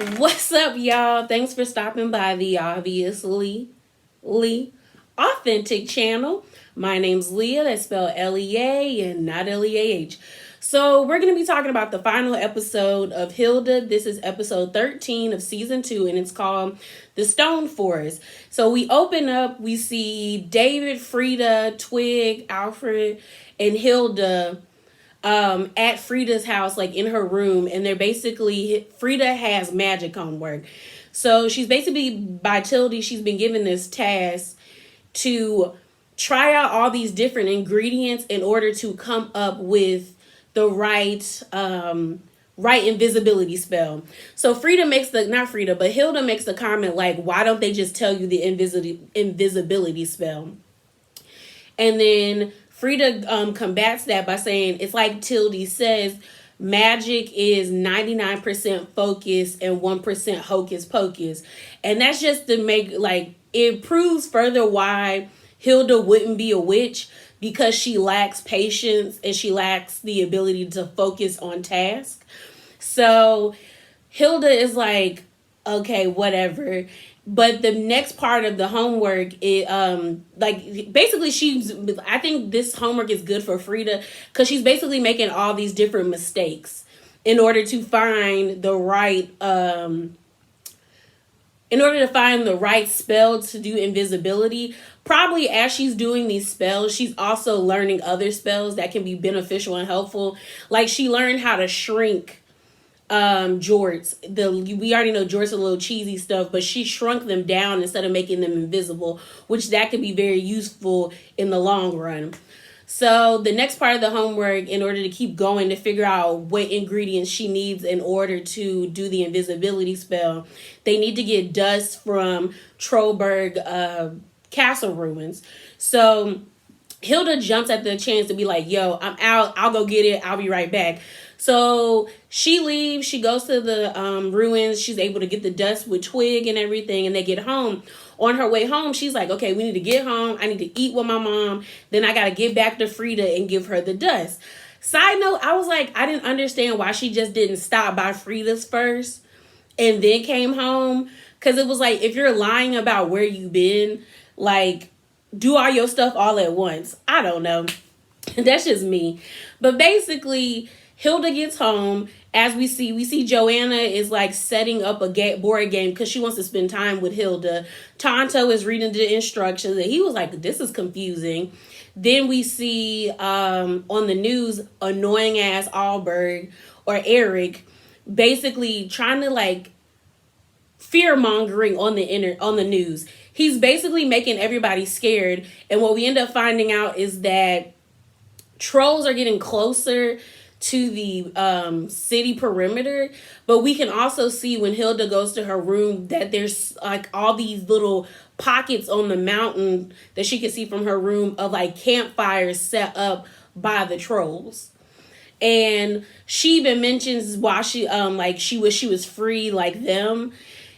What's up, y'all? Thanks for stopping by the obviously authentic channel. My name's Leah, that's spelled Lea and not Leah. So we're going to be talking about the final episode of Hilda. This is episode 13 of season 2, and it's called The Stone Forest. So we open up, we see David, Frida, Twig, Alfred, and Hilda at Frida's house, like in her room, and they're basically, Frida has magic homework. So she's basically, by Tildy, she's been given this task to try out all these different ingredients in order to come up with the right invisibility spell. So Frida makes the, not Frida, but Hilda makes the comment like, why don't they just tell you the invisibility spell? And then Frida combats that by saying, it's like Tildy says, magic is 99% focus and 1% hocus pocus. And that's just to make, like, it proves further why Hilda wouldn't be a witch, because she lacks patience and she lacks the ability to focus on task. So Hilda is like, okay, whatever. But the next part of the homework is like, basically I think this homework is good for Frida because she's basically making all these different mistakes in order to find the right spell to do invisibility. Probably as she's doing these spells, she's also learning other spells that can be beneficial and helpful. Like, she learned how to shrink jorts. We already know jorts are a little cheesy stuff, but she shrunk them down instead of making them invisible, which that could be very useful in the long run. So the next part of the homework, in order to keep going to figure out what ingredients she needs in order to do the invisibility spell, they need to get dust from Trollberg castle ruins. So Hilda jumps at the chance to be like, yo, I'm out, I'll go get it, I'll be right back. So she leaves, she goes to the ruins, she's able to get the dust with Twig and everything, and they get home. On her way home, she's like, okay, we need to get home, I need to eat with my mom, then I gotta get back to Frida and give her the dust. Side note, I was like, I didn't understand why she just didn't stop by Frida's first and then came home, because it was like, if you're lying about where you've been, like, do all your stuff all at once. I don't know. That's just me. But basically, Hilda gets home. As we see Joanna is like setting up a board game because she wants to spend time with Hilda. Tonto is reading the instructions and he was like, this is confusing. Then we see on the news, annoying ass Alberg or Eric basically trying to like fear mongering on the news. He's basically making everybody scared. And what we end up finding out is that trolls are getting closer to the city perimeter. But we can also see when Hilda goes to her room that there's like all these little pockets on the mountain that she can see from her room of like campfires set up by the trolls. And she even mentions why she wish she was free like them.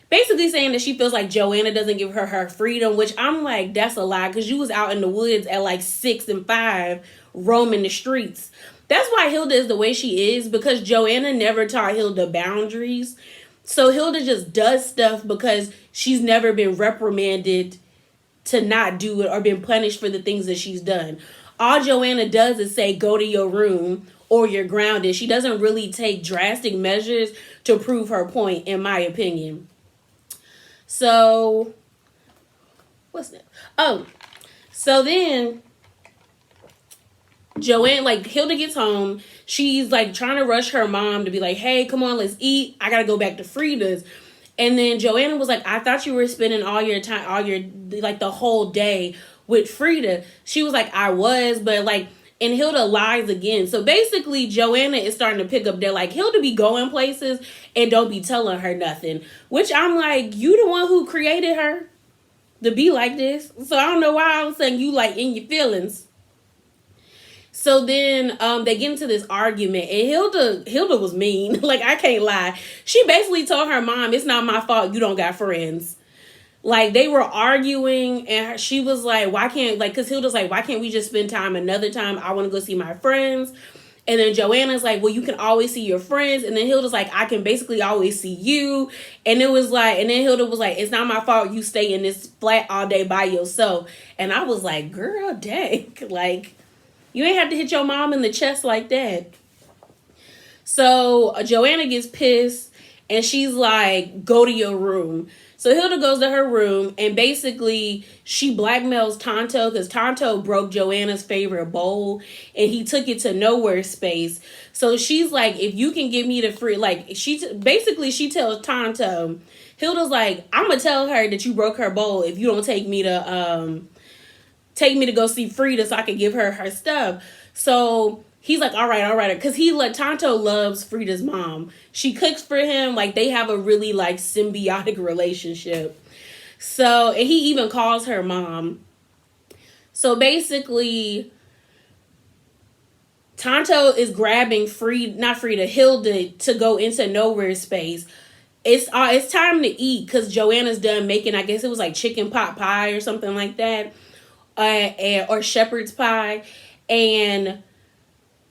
Basically saying that she feels like Joanna doesn't give her freedom, which I'm like, that's a lie, because you was out in the woods at like 6 and 5 roaming the streets. That's why Hilda is the way she is, because Joanna never taught Hilda boundaries. So Hilda just does stuff because she's never been reprimanded to not do it or been punished for the things that she's done. All Joanna does is say, go to your room or you're grounded. She doesn't really take drastic measures to prove her point, in my opinion. So, what's that? Oh, so then Joanne, like, Hilda gets home. She's like trying to rush her mom to be like, hey, come on, let's eat. I gotta go back to Frida's. And then Joanna was like, I thought you were spending all your like the whole day with Frida. She was like, I was, but like, and Hilda lies again. So basically, Joanna is starting to pick up that like Hilda be going places and don't be telling her nothing. Which I'm like, you the one who created her to be like this. So I don't know why all of a sudden you like in your feelings. So then they get into this argument, and Hilda was mean. Like, I can't lie. She basically told her mom, it's not my fault you don't got friends. Like, they were arguing, and she was like, why can't, like, because Hilda's like, why can't we just spend time another time? I want to go see my friends. And then Joanna's like, well, you can always see your friends. And then Hilda's like, I can basically always see you. And it was like, and then Hilda was like, it's not my fault you stay in this flat all day by yourself. And I was like, girl, dang. Like, you ain't have to hit your mom in the chest like that. So Joanna gets pissed and she's like, go to your room. So Hilda goes to her room and basically she blackmails Tonto because Tonto broke Joanna's favorite bowl and he took it to nowhere space. So she's like, if you can give me the free, like she tells Tonto, Hilda's like, I'm gonna tell her that you broke her bowl if you don't take me to go see Frida so I can give her her stuff. So he's like, all right. Because Tonto loves Frida's mom. She cooks for him. Like, they have a really, like, symbiotic relationship. So, and he even calls her mom. So, basically, Tonto is grabbing Hilda to go into nowhere space. It's time to eat because Joanna's done making, I guess it was like chicken pot pie or something like that. Or shepherd's pie. And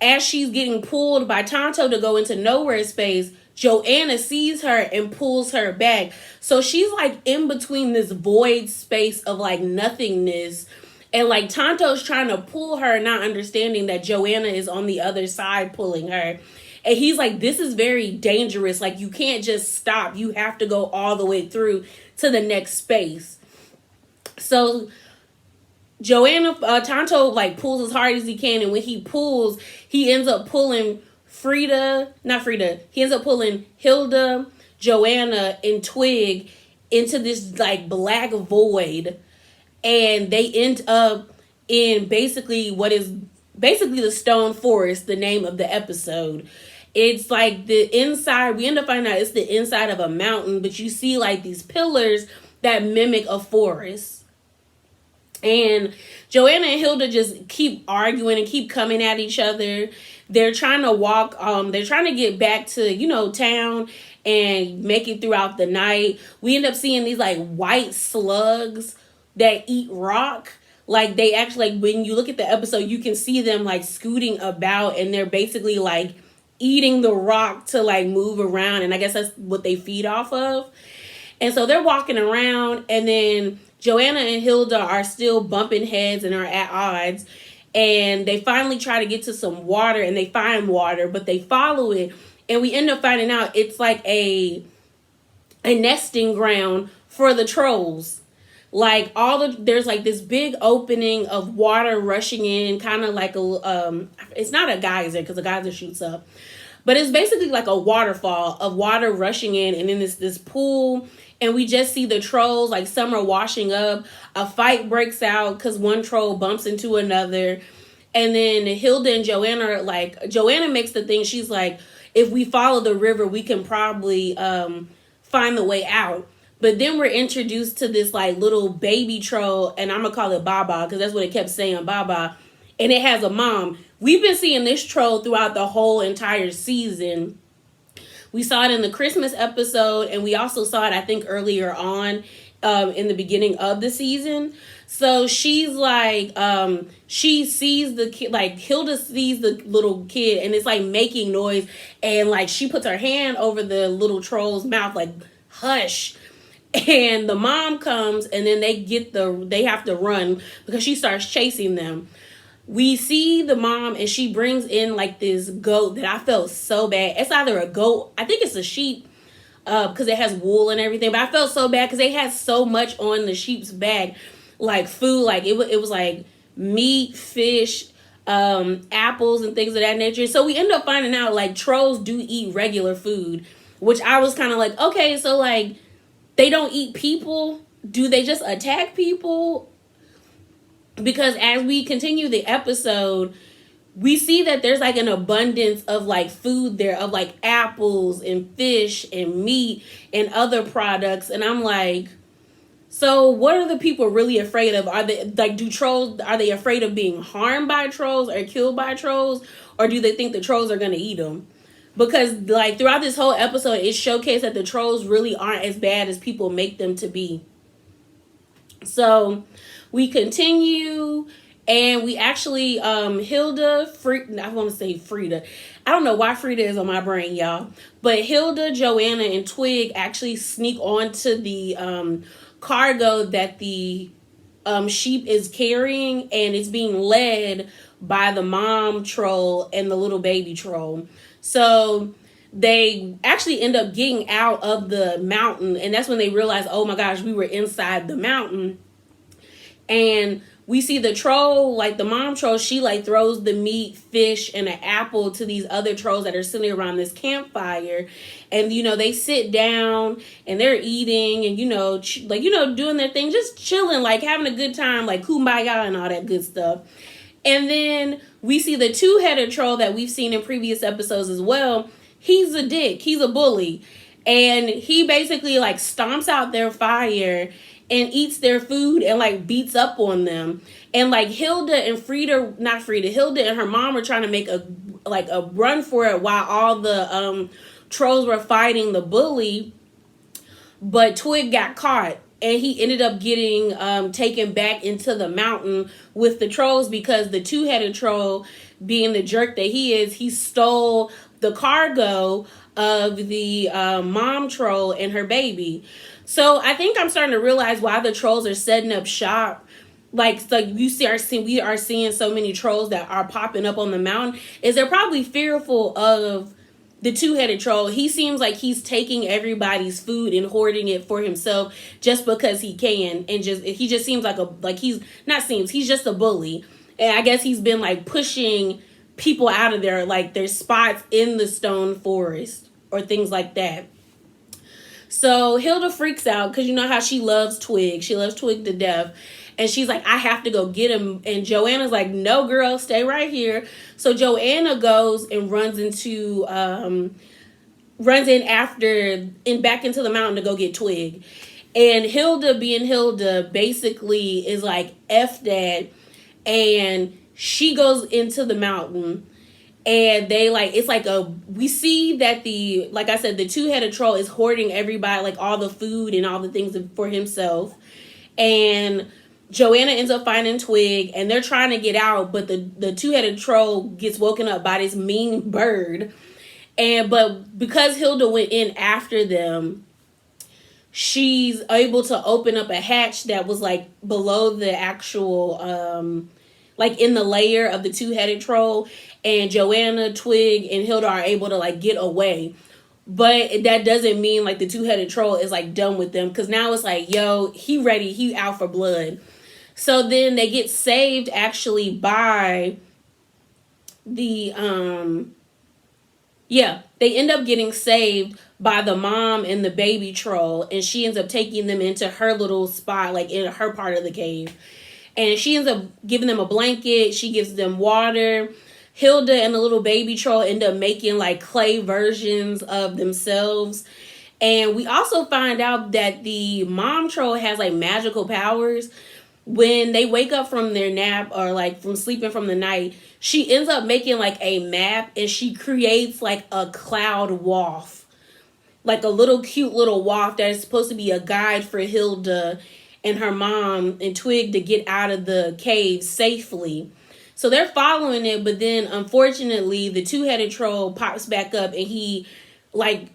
as she's getting pulled by Tonto to go into nowhere space, Joanna sees her and pulls her back. So she's like in between this void space of like nothingness. And like Tonto's trying to pull her, not understanding that Joanna is on the other side pulling her. And he's like, this is very dangerous. Like, you can't just stop. You have to go all the way through to the next space. So Tonto like pulls as hard as he can, and when he pulls, he ends up pulling he ends up pulling Hilda, Joanna, and Twig into this like black void, and they end up in basically what is basically the Stone Forest, the name of the episode. It's like the inside, we end up finding out it's the inside of a mountain, but you see like these pillars that mimic a forest. And Joanna and Hilda just keep arguing and keep coming at each other. They're trying to get back to, town and make it throughout the night. We end up seeing these like white slugs that eat rock. Like they actually, like when you look at the episode, you can see them like scooting about and they're basically like eating the rock to like move around. And I guess that's what they feed off of. And so they're walking around, and then Joanna and Hilda are still bumping heads and are at odds. And they finally try to get to some water, and they find water, but they follow it. And we end up finding out it's like a nesting ground for the trolls. Like there's like this big opening of water rushing in, kind of like it's not a geyser because a geyser shoots up, but it's basically like a waterfall of water rushing in, and then this pool. And we just see the trolls, like some are washing up. A fight breaks out because one troll bumps into another. And then Hilda and Joanna are like, Joanna makes the thing, she's like, if we follow the river, we can probably find the way out. But then we're introduced to this like little baby troll, and I'm going to call it Baba because that's what it kept saying, Baba. And it has a mom. We've been seeing this troll throughout the whole entire season. We saw it in the Christmas episode, and we also saw it, I think, earlier on in the beginning of the season. So she's like, she sees the kid, like Hilda sees the little kid, and it's like making noise, and like she puts her hand over the little troll's mouth, like, hush. And the mom comes, and then they have to run because she starts chasing them. We see the mom, and she brings in like this goat that I felt so bad. It's either a goat, I think it's a sheep, because it has wool and everything. But I felt so bad because they had so much on the sheep's back, like food, like it was like meat, fish, apples, and things of that nature. So we end up finding out like trolls do eat regular food, which I was kind of like, okay, so like they don't eat people. Do they just attack people? Because as we continue the episode, we see that there's like an abundance of like food there, of like apples and fish and meat and other products. And I'm like, so what are the people really afraid of? Are they like, are they afraid of being harmed by trolls or killed by trolls? Or do they think the trolls are going to eat them? Because like throughout this whole episode, it showcased that the trolls really aren't as bad as people make them to be. So we continue, And we actually, I want to say Frida. I don't know why Frida is on my brain, y'all. But Hilda, Joanna, and Twig actually sneak onto the cargo that the sheep is carrying, and it's being led by the mom troll and the little baby troll. So they actually end up getting out of the mountain, and that's when they realize, oh my gosh, we were inside the mountain. And we see the troll, like the mom troll, she like throws the meat, fish, and an apple to these other trolls that are sitting around this campfire. And, they sit down and they're eating and, doing their thing, just chilling, like having a good time, like kumbaya and all that good stuff. And then we see the two-headed troll that we've seen in previous episodes as well. He's a dick. He's a bully. And he basically like stomps out their fire and eats their food and like beats up on them. And like Hilda and Hilda and her mom are trying to make a run for it while all the trolls were fighting the bully. But Twig got caught and he ended up getting taken back into the mountain with the trolls because the two-headed troll, being the jerk that he is, he stole the cargo of the mom troll and her baby. So I think I'm starting to realize why the trolls are setting up shop. We are seeing so many trolls that are popping up on the mountain. Is they're probably fearful of the two-headed troll. He seems like he's taking everybody's food and hoarding it for himself just because he can, and he just seems he's just a bully. And I guess he's been like pushing people out of their spots in the stone forest or things like that. So Hilda freaks out because you know how she loves Twig. She loves Twig to death. And she's like, I have to go get him. And Joanna's like, no, girl, stay right here. So Joanna goes and runs in back into the mountain to go get Twig. And Hilda, being Hilda, basically is like, F that. And she goes into the mountain. And we see that the two-headed troll is hoarding everybody, like all the food and all the things for himself. And Joanna ends up finding Twig and they're trying to get out, but the two-headed troll gets woken up by this mean bird. But because Hilda went in after them, she's able to open up a hatch that was like below the actual, in the layer of the two-headed troll. And Joanna, Twig, and Hilda are able to like get away. But that doesn't mean like the two-headed troll is like done with them. Because now it's like, yo, he out for blood. So then they get saved actually by they end up getting saved by the mom and the baby troll. And she ends up taking them into her little spot, like in her part of the cave. And she ends up giving them a blanket. She gives them water. Hilda and the little baby troll end up making like clay versions of themselves. And we also find out that the mom troll has like magical powers. When they wake up from their nap or like from sleeping from the night, she ends up making like a map and she creates like a cloud waft. Like a little cute little waft that is supposed to be a guide for Hilda and her mom and Twig to get out of the cave safely. So they're following it, but then unfortunately the two-headed troll pops back up and he like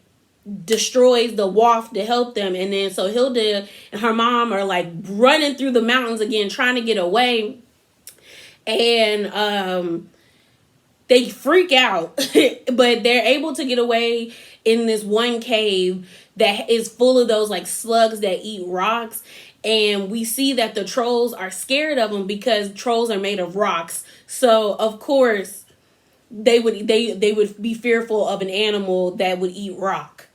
destroys the waft to help them. And then so Hilda and her mom are like running through the mountains again, trying to get away. And they freak out, but they're able to get away in this one cave that is full of those like slugs that eat rocks. And we see that the trolls are scared of them because trolls are made of rocks. So of course they would be fearful of an animal that would eat rock.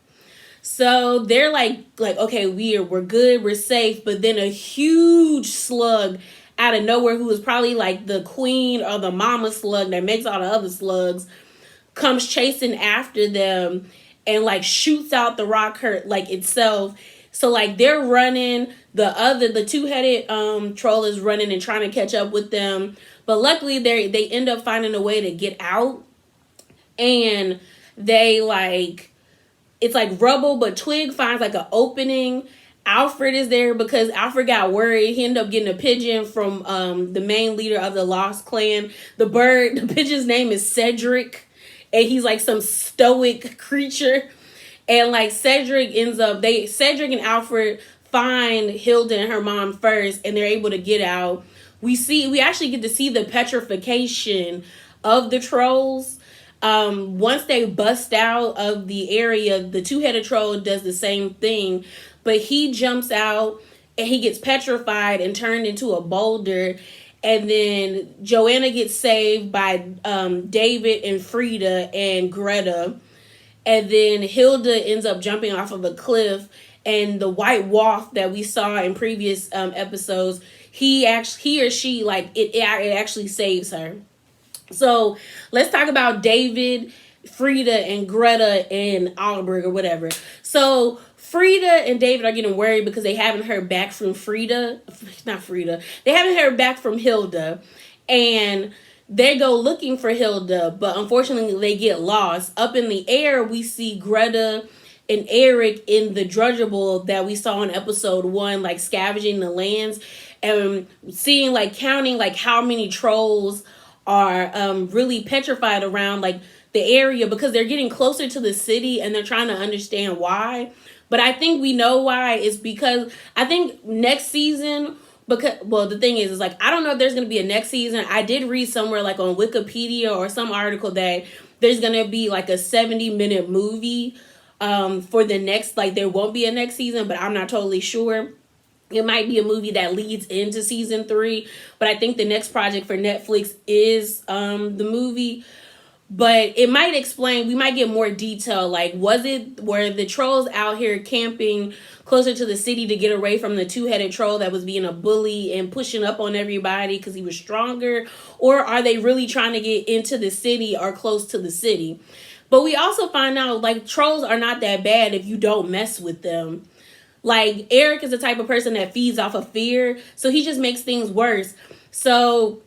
So they're like okay, we're good, we're safe. But then a huge slug out of nowhere, who is probably like the queen or the mama slug that makes all the other slugs, comes chasing after them and like shoots out the rock hurt like itself. So like they're running, the two-headed troll is running and trying to catch up with them. But luckily they end up finding a way to get out. And they it's like rubble, but Twig finds like an opening Alfred is there because Alfred got worried. He ended up getting a pigeon from the main leader of the Lost Clan. The pigeon's name is Cedric, and he's like some stoic creature. And like Cedric and Alfred find Hilda and her mom first, and they're able to get out. We actually get to see the petrification of the trolls. Once they bust out of the area, the two-headed troll does the same thing, but he jumps out and he gets petrified and turned into a boulder. And then Joanna gets saved by David and Frida and Greta. And then Hilda ends up jumping off of a cliff, and the white wolf that we saw in previous episodes, he or she, like, it actually saves her. So let's talk about David, Frida, and Greta and Oliver or whatever. So Frida and David are getting worried because they haven't heard back from They haven't heard back from Hilda. And they go looking for Hilda, but unfortunately they get lost. Up in the air, we see Greta and Eric in the dirigible that we saw in episode 1, like scavenging the lands and seeing, like, counting like how many trolls are really petrified around like the area, because they're getting closer to the city and they're trying to understand why. But I think we know why. It's because I think next season, because, well, the thing is like, I don't know if there's going to be a next season. I did read somewhere like on Wikipedia or some article that there's going to be like a 70-minute movie for the next, like there won't be a next season, but I'm not totally sure. It might be a movie that leads into season 3, but I think the next project for Netflix is the movie. But it might explain, we might get more detail, like were the trolls out here camping closer to the city to get away from the two-headed troll that was being a bully and pushing up on everybody because he was stronger? Or are they really trying to get into the city or close to the city? But we also find out, like, trolls are not that bad if you don't mess with them. Like, Eric is the type of person that feeds off of fear, so he just makes things worse. So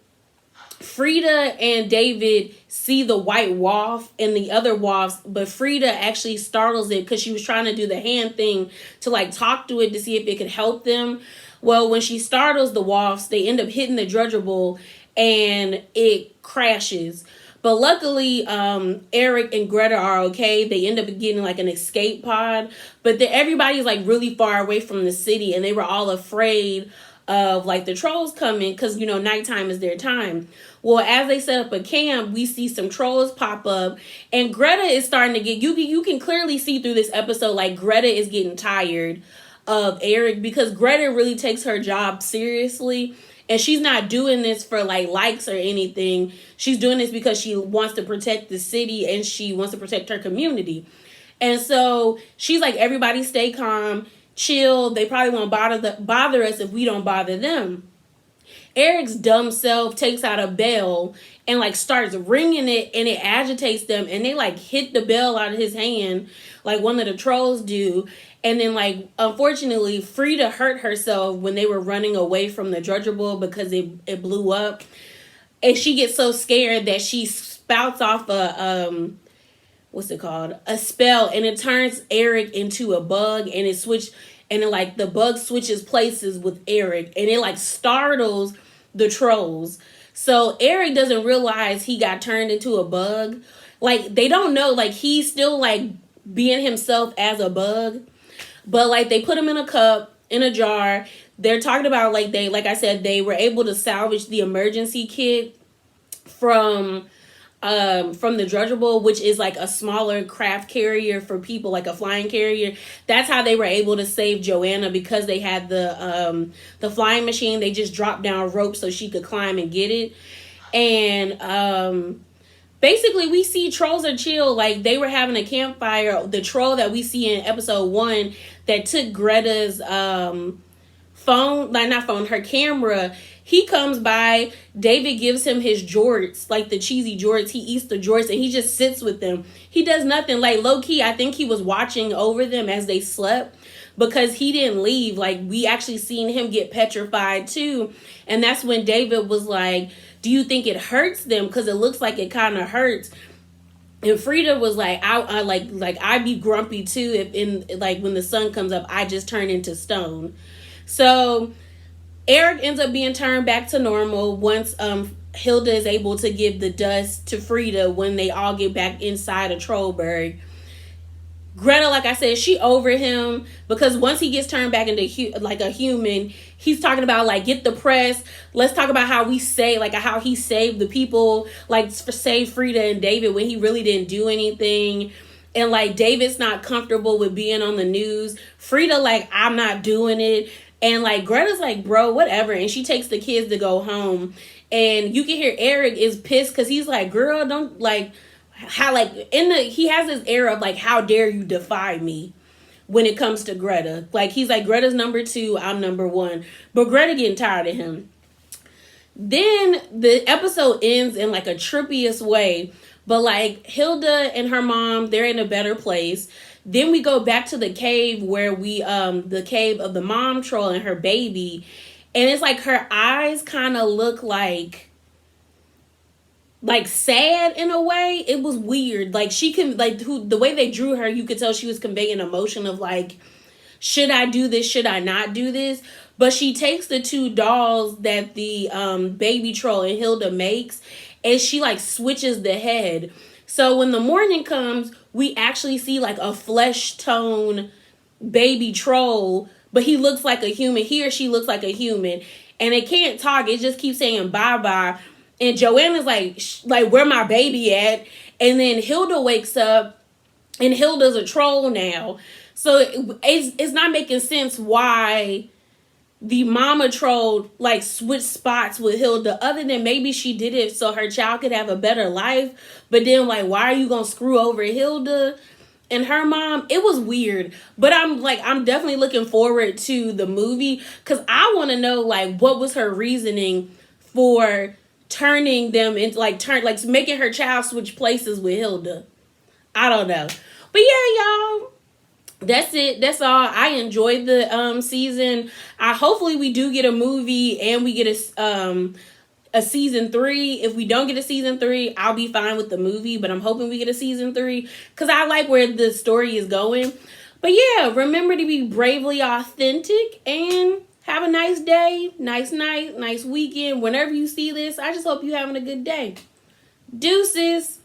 Frida and David see the white wolf and the other wolves, but Frida actually startles it because she was trying to do the hand thing to, like, talk to it to see if it could help them. Well, when she startles the wolves, they end up hitting the dirigible and it crashes. But luckily, Eric and Greta are okay. They end up getting like an escape pod. But everybody's like really far away from the city. And they were all afraid of like the trolls coming because, you know, nighttime is their time. Well, as they set up a camp, we see some trolls pop up. And Greta is starting to get, you can clearly see through this episode, like Greta is getting tired of Eric because Greta really takes her job seriously. And she's not doing this for like likes or anything. She's doing this because she wants to protect the city and she wants to protect her community. And so she's like, everybody stay calm, chill. They probably won't bother us if we don't bother them. Eric's dumb self takes out a bell and like starts ringing it, and it agitates them, and they like hit the bell out of his hand like one of the trolls do. And then, like, unfortunately, Frida hurt herself when they were running away from the dirigible because it blew up. And she gets so scared that she spouts off a spell, and it turns Eric into a bug, and the bug switches places with Eric, and it like startles the trolls. So Eric doesn't realize he got turned into a bug. Like, they don't know, like, he's still like being himself as a bug. But like they put him in a cup, in a jar. They're talking about like I said, they were able to salvage the emergency kit from the dirigible, which is like a smaller craft carrier for people, like a flying carrier. That's how they were able to save Joanna, because they had the flying machine. They just dropped down ropes so she could climb and get it. And basically, we see trolls are chill. Like, they were having a campfire. The troll that we see in episode 1 that took Greta's her camera, he comes by. David gives him his jorts, like the cheesy jorts. He eats the jorts and he just sits with them. He does nothing. Like, low-key, I think he was watching over them as they slept, because he didn't leave. Like, we actually seen him get petrified too. And that's when David was like, do you think it hurts them? Because it looks like it kind of hurts. And Frida was like, I like I'd be grumpy too if in like when the sun comes up, I just turn into stone. So Eric ends up being turned back to normal once Hilda is able to give the dust to Frida when they all get back inside of Trollberg. Greta, like I said, she over him because once he gets turned back into like a human, he's talking about like get the press. Let's talk about how we say like how he saved the people, like save Frida and David when he really didn't do anything. And like David's not comfortable with being on the news. Frida like I'm not doing it. And like Greta's like bro whatever. And she takes the kids to go home. And you can hear Eric is pissed because he's like girl don't like. How like he has this air of like how dare you defy me when it comes to Greta. Like he's like Greta's number 2, I'm number 1. But Greta getting tired of him. Then the episode ends in like a trippiest way. But like Hilda and her mom, they're in a better place. Then we go back to the cave where we the cave of the mom troll and her baby. And it's like her eyes kind of look like sad in a way. It was weird. Like she can like the way they drew her, you could tell she was conveying emotion of like, should I do this? Should I not do this? But she takes the 2 dolls that the baby troll and Hilda makes, and she like switches the head. So when the morning comes, we actually see like a flesh tone baby troll, but he looks like a human. He or she looks like a human, and it can't talk. It just keeps saying bye bye. And Joanna's like, where my baby at? And then Hilda wakes up, and Hilda's a troll now. So it's not making sense why the mama troll like switched spots with Hilda, other than maybe she did it so her child could have a better life. But then like, why are you gonna screw over Hilda and her mom? It was weird. But I'm definitely looking forward to the movie because I want to know like what was her reasoning for turning them into making her child switch places with Hilda. I don't know. But yeah, y'all, that's it. That's all. I enjoyed the season. Hopefully we do get a movie and we get a season 3. If we don't get a season 3, I'll be fine with the movie, but I'm hoping we get a season 3 because I like where the story is going. But yeah, remember to be bravely authentic and have a nice day, nice night, nice weekend. Whenever you see this, I just hope you're having a good day. Deuces.